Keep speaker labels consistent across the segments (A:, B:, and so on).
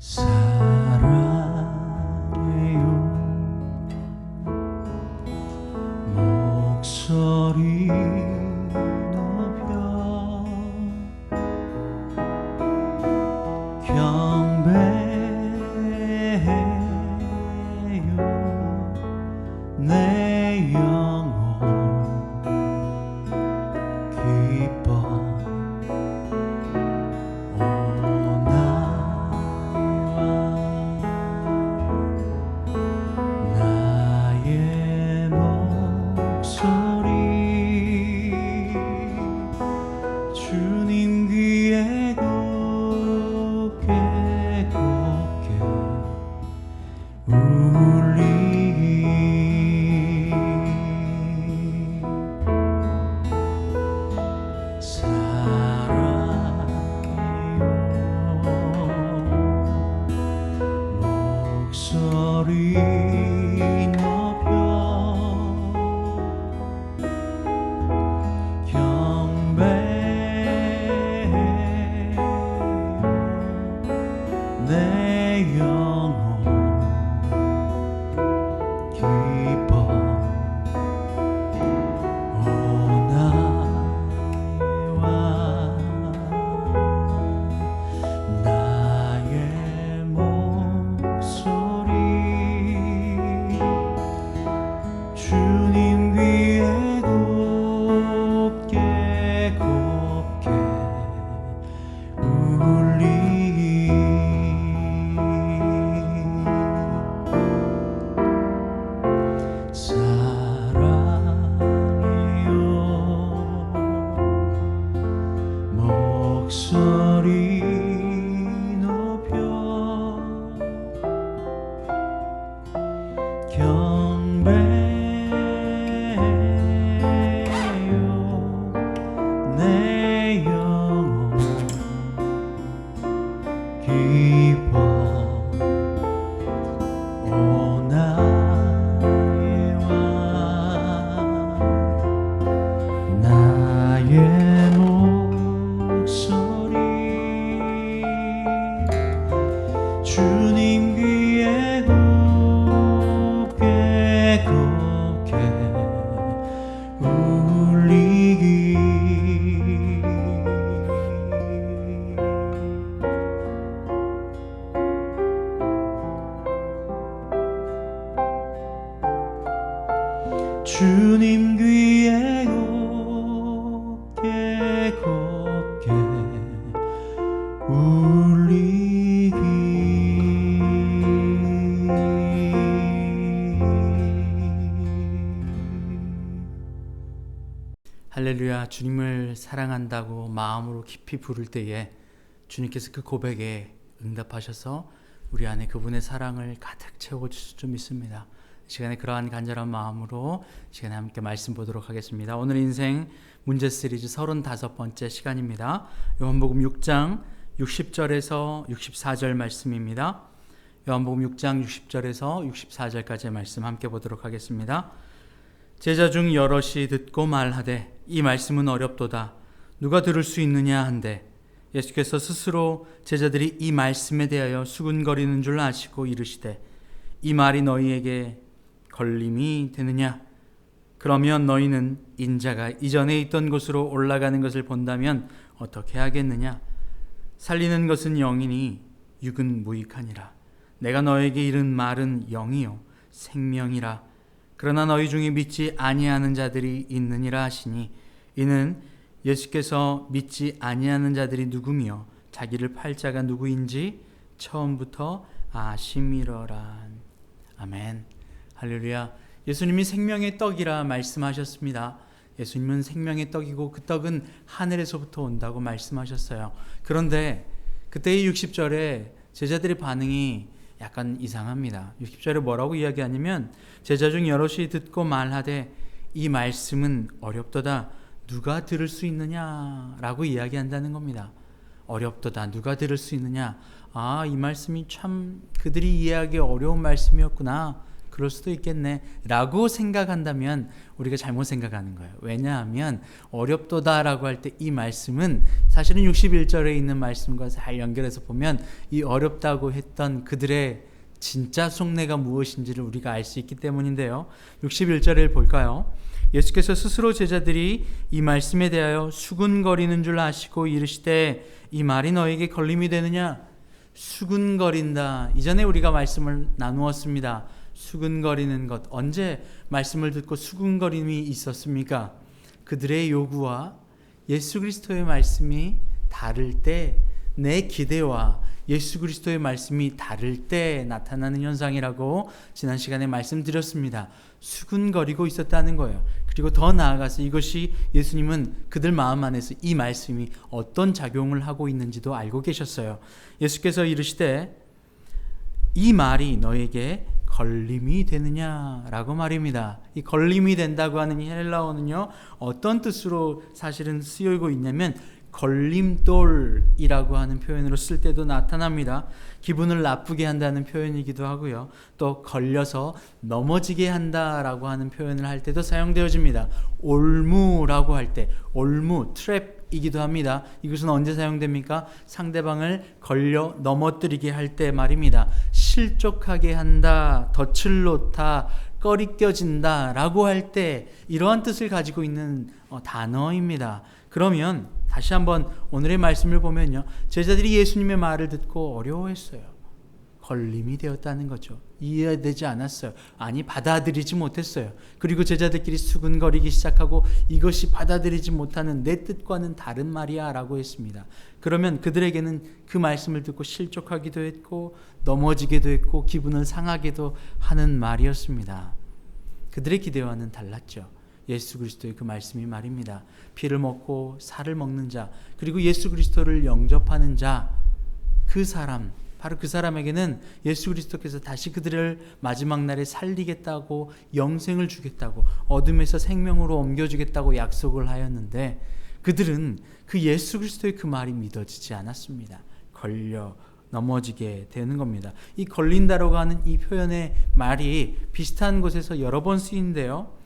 A: 사랑해요. 목소리 높여 경배해요. 내 영혼 기뻐 주님 귀에 곱게 울리기 사랑해요. 목소리 내 영혼 기뻐 오나이와 나의 목소리 주님 귀에 곱게 울리기 사랑해요. 목소리 높여 경배해요. 내 영혼 기뻐 나의 목소리 주님 귀에 곱게 울리기 주님 귀에 곱게 울리기
B: 할렐루야. 주님을 사랑한다고 마음으로 깊이 부를 때에 주님께서 그 고백에 응답하셔서 우리 안에 그분의 사랑을 가득 채워주실 줄 믿습니다. 이 시간에 그러한 간절한 마음으로 시간에 함께 말씀 보도록 하겠습니다. 오늘 인생 문제 시리즈 35번째 시간입니다. 요한복음 6장 60절에서 64절 말씀입니다. 요한복음 6장 60절에서 64절까지의 말씀 함께 보도록 하겠습니다. 제자 중 여럿이 듣고 말하되 이 말씀은 어렵도다. 누가 들을 수 있느냐 한데 예수께서 스스로 제자들이 이 말씀에 대하여 수군거리는 줄 아시고 이르시되 이 말이 너희에게 걸림이 되느냐? 그러면 너희는 인자가 이전에 있던 곳으로 올라가는 것을 본다면 어떻게 하겠느냐? 살리는 것은 영이니 육은 무익하니라. 내가 너에게 이른 말은 영이요 생명이라. 그러나 너희 중에 믿지 아니하는 자들이 있느니라 하시니 이는 예수께서 믿지 아니하는 자들이 누구며 자기를 팔 자가 누구인지 처음부터 아심이러라. 아멘. 할렐루야. 예수님이 생명의 떡이라 말씀하셨습니다. 예수님은 생명의 떡이고 그 떡은 하늘에서부터 온다고 말씀하셨어요. 그런데 그때의 60절에 제자들의 반응이 약간 이상합니다. 60절에 뭐라고 이야기하냐면 제자 중 여럿이 듣고 말하되 이 말씀은 어렵도다. 누가 들을 수 있느냐라고 이야기한다는 겁니다. 어렵도다. 누가 들을 수 있느냐. 이 말씀이 참 그들이 이해하기 어려운 말씀이었구나 그럴 수도 있겠네 라고 생각한다면 우리가 잘못 생각하는 거예요. 왜냐하면 어렵도다라고 할 때 이 말씀은 사실은 61절에 있는 말씀과 잘 연결해서 보면 이 어렵다고 했던 그들의 진짜 속내가 무엇인지를 우리가 알 수 있기 때문인데요. 61절을 볼까요? 예수께서 스스로 제자들이 이 말씀에 대하여 수군거리는 줄 아시고 이르시되 이 말이 너에게 걸림이 되느냐? 수군거린다. 이전에 우리가 말씀을 나누었습니다. 수군거리는 것. 언제 말씀을 듣고 수군거림이 있었습니까? 그들의 요구와 예수 그리스도의 말씀이 다를 때, 내 기대와 예수 그리스도의 말씀이 다를 때 나타나는 현상이라고 지난 시간에 말씀드렸습니다. 수군거리고 있었다는 거예요. 그리고 더 나아가서 이것이 예수님은 그들 마음 안에서 이 말씀이 어떤 작용을 하고 있는지도 알고 계셨어요. 예수께서 이르시되 이 말이 너에게 걸림이 되느냐라고 말입니다. 이 걸림이 된다고 하는 이 헬라어는요, 어떤 뜻으로 사실은 쓰이고 있냐면 걸림돌이라고 하는 표현으로 쓸 때도 나타납니다. 기분을 나쁘게 한다는 표현이기도 하고요. 또 걸려서 넘어지게 한다라고 하는 표현을 할 때도 사용되어집니다. 올무라고 할 때, 올무, 트랩이기도 합니다. 이것은 언제 사용됩니까? 상대방을 걸려 넘어뜨리게 할 때 말입니다. 실족하게 한다, 덫을 놓다, 꺼리껴진다 라고 할 때 이러한 뜻을 가지고 있는 단어입니다. 그러면 다시 한번 오늘의 말씀을 보면요, 제자들이 예수님의 말을 듣고 어려워했어요. 걸림이 되었다는 거죠. 이해되지 않았어요. 아니, 받아들이지 못했어요. 그리고 제자들끼리 수근거리기 시작하고 이것이 받아들이지 못하는 내 뜻과는 다른 말이야 라고 했습니다. 그러면 그들에게는 그 말씀을 듣고 실족하기도 했고 넘어지기도 했고 기분을 상하게도 하는 말이었습니다. 그들의 기대와는 달랐죠. 예수 그리스도의 그 말씀이 말입니다. 피를 먹고 살을 먹는 자, 그리고 예수 그리스도를 영접하는 자, 그 사람, 바로 그 사람에게는 예수 그리스도께서 다시 그들을 마지막 날에 살리겠다고, 영생을 주겠다고, 어둠에서 생명으로 옮겨주겠다고 약속을 하였는데 그들은 그 예수 그리스도의 그 말이 믿어지지 않았습니다. 걸려 넘어지게 되는 겁니다. 이 걸린다라고 하는 이 표현의 말이 비슷한 곳에서 여러 번 쓰이는데요.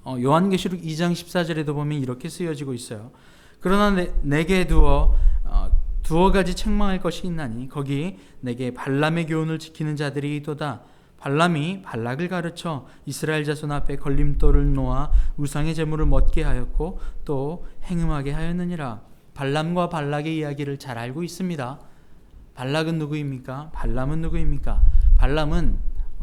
B: 요한계시록 2장 14절에도 보면 이렇게 쓰여지고 있어요. 그러나 내게 두어 가지 책망할 것이 있나니 거기 내게 발람의 교훈을 지키는 자들이 있도다. 발람이 발락을 가르쳐 이스라엘 자손 앞에 걸림돌을 놓아 우상의 제물을 먹게 하였고 또 행음하게 하였느니라. 발람과 발락의 이야기를 잘 알고 있습니다. 발락은 누구입니까? 발람은 누구입니까? 발람은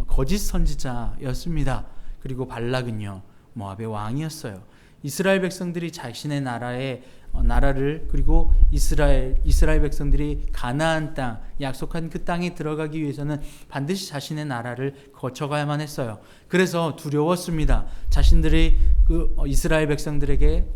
B: 거짓 선지자였습니다. 그리고 발락은요, 모압의 왕이었어요. 이스라엘 백성들이 자신의 나라를, 그리고 이스라엘 백성들이 가나안 땅, 약속한 그 땅에 들어가기 위해서는 반드시 자신의 나라를 거쳐가야만 했어요. 그래서 두려웠습니다. 자신들이 그 이스라엘 백성들에게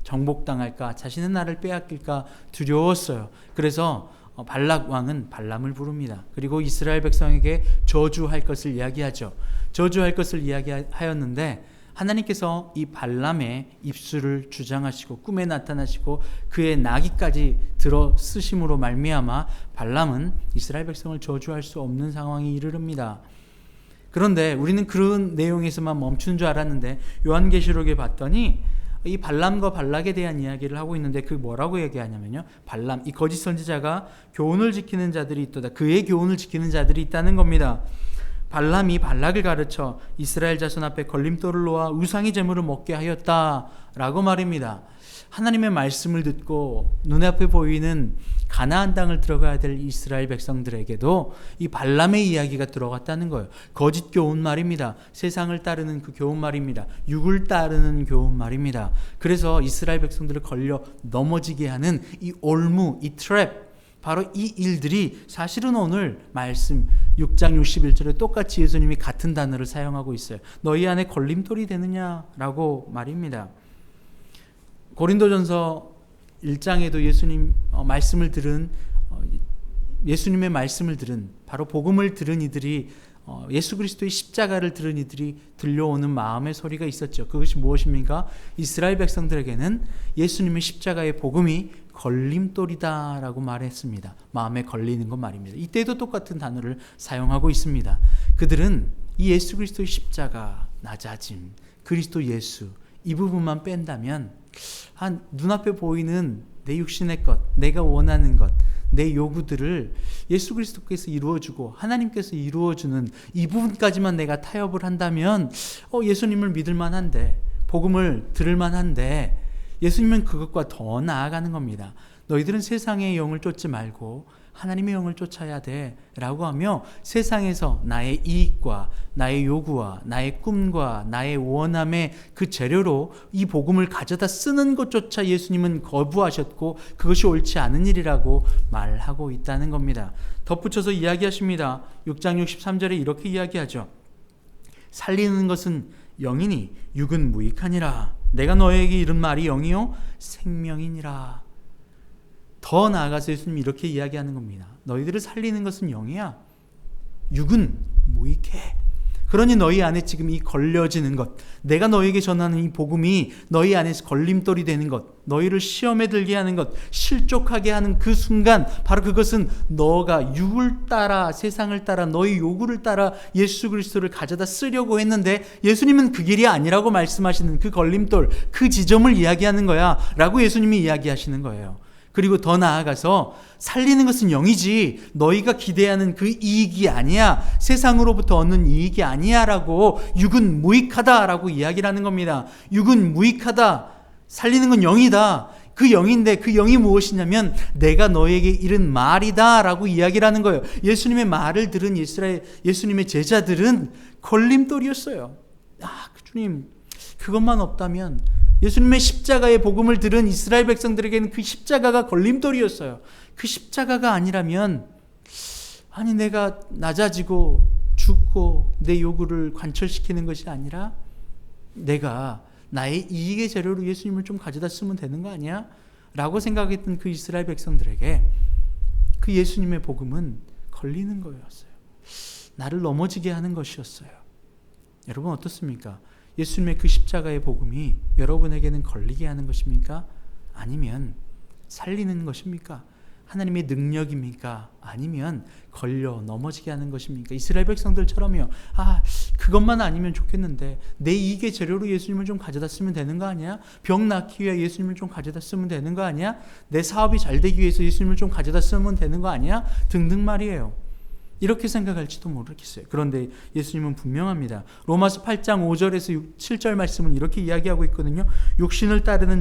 B: 정복당할까, 자신의 나라를 빼앗길까 두려웠어요. 그래서 발락 왕은 발람을 부릅니다. 그리고 이스라엘 백성에게 저주할 것을 이야기하죠. 저주할 것을 이야기하였는데 하나님께서 이 발람의 입술을 주장하시고 꿈에 나타나시고 그의 나귀까지 들어 쓰심으로 말미암아 발람은 이스라엘 백성을 저주할 수 없는 상황에 이르릅니다. 그런데 우리는 그런 내용에서만 멈춘 줄 알았는데 요한계시록에 봤더니 이 발람과 발락에 대한 이야기를 하고 있는데 그 뭐라고 얘기하냐면요, 발람, 이 거짓 선지자가 교훈을 지키는 자들이 있도다. 그의 교훈을 지키는 자들이 있다는 겁니다. 발람이 발락을 가르쳐 이스라엘 자손 앞에 걸림돌을 놓아 우상의 제물을 먹게 하였다라고 말입니다. 하나님의 말씀을 듣고 눈앞에 보이는 가나안 땅을 들어가야 될 이스라엘 백성들에게도 이 발람의 이야기가 들어갔다는 거예요. 거짓 교훈 말입니다. 세상을 따르는 그 교훈 말입니다. 육을 따르는 교훈 말입니다. 그래서 이스라엘 백성들을 걸려 넘어지게 하는 이 올무, 이 트랩, 바로 이 일들이 사실은 오늘 말씀 6장 61절에 똑같이 예수님이 같은 단어를 사용하고 있어요. 너희 안에 걸림돌이 되느냐라고 말입니다. 고린도전서 1장에도 예수님의 말씀을 들은, 바로 복음을 들은 이들이, 예수 그리스도의 십자가를 들은 이들이 들려오는 마음의 소리가 있었죠. 그것이 무엇입니까? 이스라엘 백성들에게는 예수님의 십자가의 복음이 걸림돌이다라고 말했습니다. 마음에 걸리는 것 말입니다. 이때도 똑같은 단어를 사용하고 있습니다. 그들은 이 예수 그리스도의 십자가, 낮아짐, 그리스도 예수 이 부분만 뺀다면 한 눈앞에 보이는 내 육신의 것, 내가 원하는 것, 내 요구들을 예수 그리스도께서 이루어주고 하나님께서 이루어주는 이 부분까지만 내가 타협을 한다면 예수님을 믿을 만한데, 복음을 들을 만한데, 예수님은 그것과 더 나아가는 겁니다. 너희들은 세상의 영을 쫓지 말고 하나님의 영을 쫓아야 돼 라고 하며, 세상에서 나의 이익과 나의 요구와 나의 꿈과 나의 원함의 그 재료로 이 복음을 가져다 쓰는 것조차 예수님은 거부하셨고 그것이 옳지 않은 일이라고 말하고 있다는 겁니다. 덧붙여서 이야기하십니다. 6장 63절에 이렇게 이야기하죠. 살리는 것은 영이니 육은 무익하니라. 내가 너에게 이른 말이 영이요 생명이니라. 더 나아가서 예수님이 이렇게 이야기하는 겁니다. 너희들을 살리는 것은 영이야, 육은 무익해. 그러니 너희 안에 지금 이 걸려지는 것, 내가 너에게 전하는 이 복음이 너희 안에서 걸림돌이 되는 것, 너희를 시험에 들게 하는 것, 실족하게 하는 그 순간, 바로 그것은 너가 육을 따라, 세상을 따라, 너희 요구를 따라 예수 그리스도를 가져다 쓰려고 했는데 예수님은 그 길이 아니라고 말씀하시는 그 걸림돌, 그 지점을 이야기하는 거야 라고 예수님이 이야기하시는 거예요. 그리고 더 나아가서 살리는 것은 영이지 너희가 기대하는 그 이익이 아니야, 세상으로부터 얻는 이익이 아니야 라고, 육은 무익하다 라고 이야기를 하는 겁니다. 육은 무익하다, 살리는 건 영이다. 그 영인데 그 영이 무엇이냐면 내가 너에게 이른 말이다 라고 이야기를 하는 거예요. 예수님의 말을 들은 예수님의 제자들은 걸림돌이었어요. 주님, 그것만 없다면, 예수님의 십자가의 복음을 들은 이스라엘 백성들에게는 그 십자가가 걸림돌이었어요. 그 십자가가 아니라면, 내가 낮아지고 죽고 내 요구를 관철시키는 것이 아니라 내가 나의 이익의 재료로 예수님을 좀 가져다 쓰면 되는 거 아니야? 라고 생각했던 그 이스라엘 백성들에게 그 예수님의 복음은 걸리는 거였어요. 나를 넘어지게 하는 것이었어요. 여러분 어떻습니까? 예수님의 그 십자가의 복음이 여러분에게는 걸리게 하는 것입니까? 아니면 살리는 것입니까? 하나님의 능력입니까? 아니면 걸려 넘어지게 하는 것입니까? 이스라엘 백성들처럼요. 그것만 아니면 좋겠는데 내 이익의 재료로 예수님을 좀 가져다 쓰면 되는 거 아니야? 병 낫기 위해 예수님을 좀 가져다 쓰면 되는 거 아니야? 내 사업이 잘 되기 위해서 예수님을 좀 가져다 쓰면 되는 거 아니야? 등등 말이에요. 이렇게 생각할지도 모르겠어요. 그런데 예수님은 분명합니다. 로마서 8장 5절에서 7절 말씀은 이렇게 이야기하고 있거든요. 육신을 따르는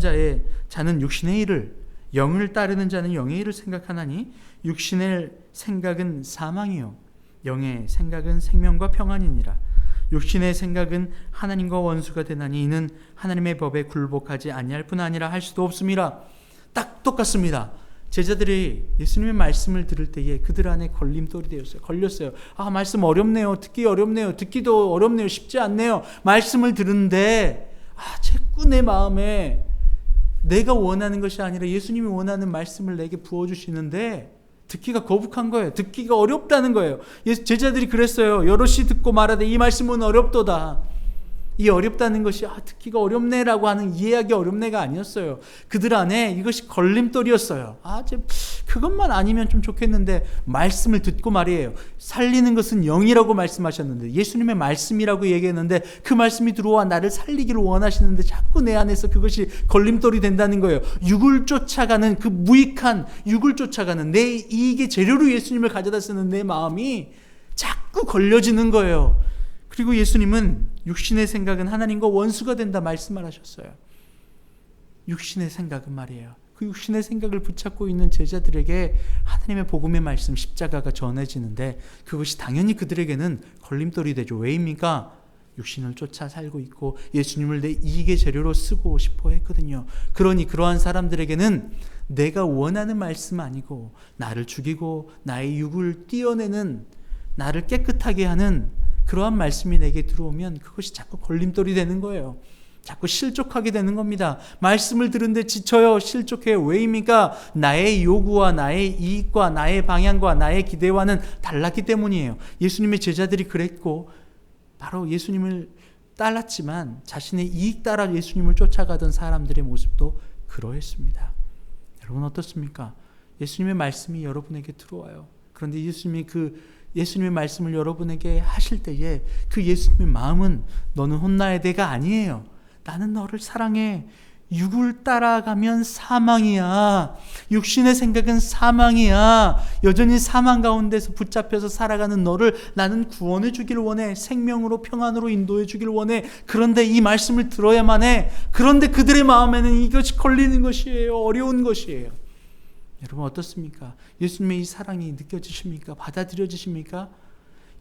B: 자는 육신의 일을, 영을 따르는 자는 영의 일을 생각하나니 육신의 생각은 사망이요 영의 생각은 생명과 평안이니라. 육신의 생각은 하나님과 원수가 되나니 이는 하나님의 법에 굴복하지 아니할 뿐 아니라 할 수도 없음이라. 딱 똑같습니다. 제자들이 예수님의 말씀을 들을 때에 그들 안에 걸림돌이 되었어요. 걸렸어요. 말씀 어렵네요. 듣기 어렵네요. 듣기도 어렵네요. 쉽지 않네요. 말씀을 들은데 자꾸 내 마음에 내가 원하는 것이 아니라 예수님이 원하는 말씀을 내게 부어주시는데 듣기가 거북한 거예요. 듣기가 어렵다는 거예요. 제자들이 그랬어요. 여럿이 듣고 말하되 이 말씀은 어렵도다. 이 어렵다는 것이 듣기가 어렵네라고 하는 이해하기 어렵네가 아니었어요. 그들 안에 이것이 걸림돌이었어요. 그것만 아니면 좀 좋겠는데 말씀을 듣고 말이에요. 살리는 것은 영이라고 말씀하셨는데, 예수님의 말씀이라고 얘기했는데 그 말씀이 들어와 나를 살리기를 원하시는데 자꾸 내 안에서 그것이 걸림돌이 된다는 거예요. 육을 쫓아가는 그 무익한, 육을 쫓아가는 내 이익의 재료로 예수님을 가져다 쓰는 내 마음이 자꾸 걸려지는 거예요. 그리고 예수님은 육신의 생각은 하나님과 원수가 된다 말씀을 하셨어요. 육신의 생각은 말이에요. 그 육신의 생각을 붙잡고 있는 제자들에게 하나님의 복음의 말씀, 십자가가 전해지는데 그것이 당연히 그들에게는 걸림돌이 되죠. 왜입니까? 육신을 쫓아 살고 있고 예수님을 내 이익의 재료로 쓰고 싶어 했거든요. 그러니 그러한 사람들에게는 내가 원하는 말씀 아니고 나를 죽이고 나의 육을 띄어내는, 나를 깨끗하게 하는 그러한 말씀이 내게 들어오면 그것이 자꾸 걸림돌이 되는 거예요. 자꾸 실족하게 되는 겁니다. 말씀을 들은데 지쳐요. 실족해요. 왜입니까? 나의 요구와 나의 이익과 나의 방향과 나의 기대와는 달랐기 때문이에요. 예수님의 제자들이 그랬고 바로 예수님을 따랐지만 자신의 이익 따라 예수님을 쫓아가던 사람들의 모습도 그러했습니다. 여러분 어떻습니까? 예수님의 말씀이 여러분에게 들어와요. 그런데 예수님이 그 예수님의 말씀을 여러분에게 하실 때에 그 예수님의 마음은 너는 혼나야 돼가 아니에요. 나는 너를 사랑해. 육을 따라가면 사망이야. 육신의 생각은 사망이야. 여전히 사망 가운데서 붙잡혀서 살아가는 너를 나는 구원해 주길 원해. 생명으로 평안으로 인도해 주길 원해. 그런데 이 말씀을 들어야만 해. 그런데 그들의 마음에는 이것이 걸리는 것이에요. 어려운 것이에요. 여러분 어떻습니까? 예수님의 이 사랑이 느껴지십니까? 받아들여지십니까?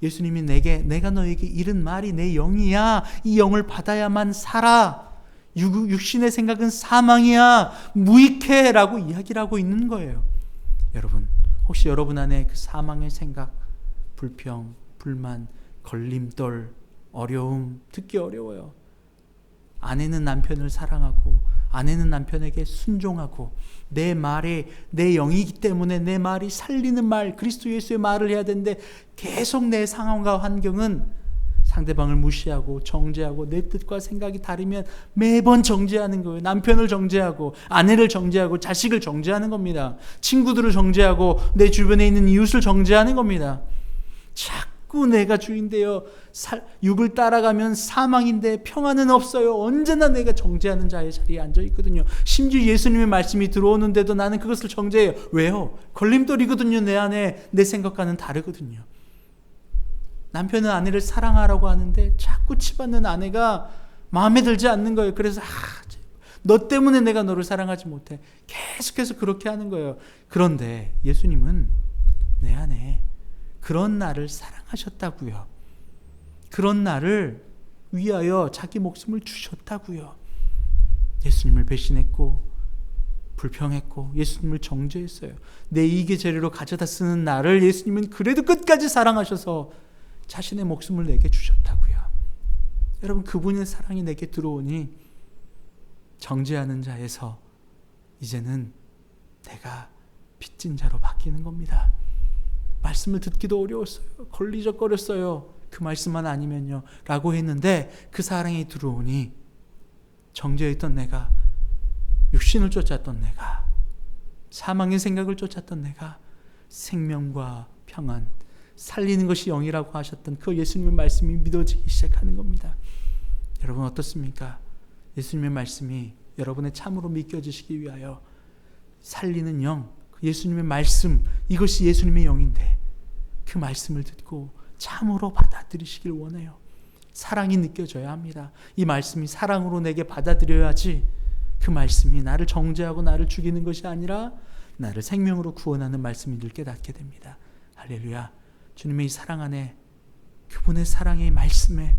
B: 예수님이 내가 너에게 이른 말이 내 영이야. 이 영을 받아야만 살아. 육신의 생각은 사망이야. 무익해 라고 이야기를 하고 있는 거예요. 여러분 혹시 여러분 안에 그 사망의 생각, 불평, 불만, 걸림돌, 어려움, 듣기 어려워요. 아내는 남편을 사랑하고 아내는 남편에게 순종하고 내 말에 내 영이기 때문에 내 말이 살리는 말, 그리스도 예수의 말을 해야 되는데 계속 내 상황과 환경은 상대방을 무시하고 정죄하고 내 뜻과 생각이 다르면 매번 정죄하는 거예요. 남편을 정죄하고 아내를 정죄하고 자식을 정죄하는 겁니다. 친구들을 정죄하고 내 주변에 있는 이웃을 정죄하는 겁니다. 자꾸 내가 주인되어 육을 따라가면 사망인데 평안은 없어요. 언제나 내가 정죄하는 자의 자리에 앉아 있거든요. 심지어 예수님의 말씀이 들어오는데도 나는 그것을 정죄해요. 왜요? 걸림돌이거든요. 내 안에 내 생각과는 다르거든요. 남편은 아내를 사랑하라고 하는데 자꾸 치받는 아내가 마음에 들지 않는 거예요. 그래서 너 때문에 내가 너를 사랑하지 못해. 계속해서 그렇게 하는 거예요. 그런데 예수님은 내 안에 그런 나를 사랑하셨다고요. 그런 나를 위하여 자기 목숨을 주셨다고요. 예수님을 배신했고 불평했고 예수님을 정죄했어요. 내 이익의 재료로 가져다 쓰는 나를 예수님은 그래도 끝까지 사랑하셔서 자신의 목숨을 내게 주셨다고요. 여러분 그분의 사랑이 내게 들어오니 정죄하는 자에서 이제는 내가 빚진 자로 바뀌는 겁니다. 말씀을 듣기도 어려웠어요. 걸리적거렸어요. 그 말씀만 아니면요 라고 했는데 그 사랑이 들어오니 정죄했던 내가, 육신을 쫓았던 내가, 사망의 생각을 쫓았던 내가 생명과 평안, 살리는 것이 영이라고 하셨던 그 예수님의 말씀이 믿어지기 시작하는 겁니다. 여러분 어떻습니까? 예수님의 말씀이 여러분의 참으로 믿겨지시기 위하여 살리는 영, 예수님의 말씀, 이것이 예수님의 영인데 그 말씀을 듣고 참으로 받아들이시길 원해요. 사랑이 느껴져야 합니다. 이 말씀이 사랑으로 내게 받아들여야지 그 말씀이 나를 정죄하고 나를 죽이는 것이 아니라 나를 생명으로 구원하는 말씀인 줄 깨닫게 됩니다. 할렐루야. 주님의 이 사랑 안에, 그분의 사랑의 말씀에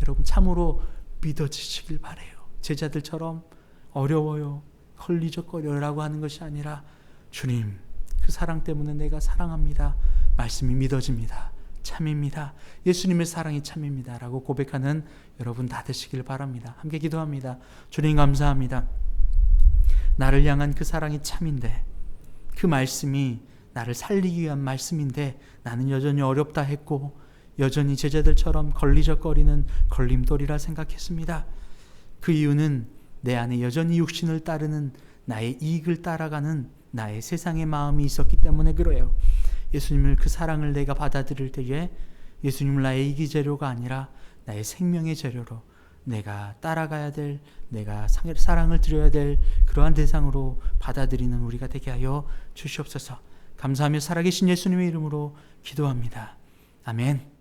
B: 여러분 참으로 믿어지시길 바라요. 제자들처럼 어려워요, 걸리적거려라고 하는 것이 아니라 주님 그 사랑 때문에 내가 사랑합니다. 말씀이 믿어집니다. 참입니다. 예수님의 사랑이 참입니다 라고 고백하는 여러분 다 되시길 바랍니다. 함께 기도합니다. 주님 감사합니다. 나를 향한 그 사랑이 참인데 그 말씀이 나를 살리기 위한 말씀인데 나는 여전히 어렵다 했고 여전히 제자들처럼 걸리적거리는 걸림돌이라 생각했습니다. 그 이유는 내 안에 여전히 육신을 따르는 나의 이익을 따라가는 나의 세상의 마음이 있었기 때문에 그래요. 예수님을 그 사랑을 내가 받아들일 때에 예수님을 나의 이익의 재료가 아니라 나의 생명의 재료로 내가 따라가야 될, 내가 사랑을 드려야 될 그러한 대상으로 받아들이는 우리가 되게 하여 주시옵소서. 감사하며 살아계신 예수님의 이름으로 기도합니다. 아멘.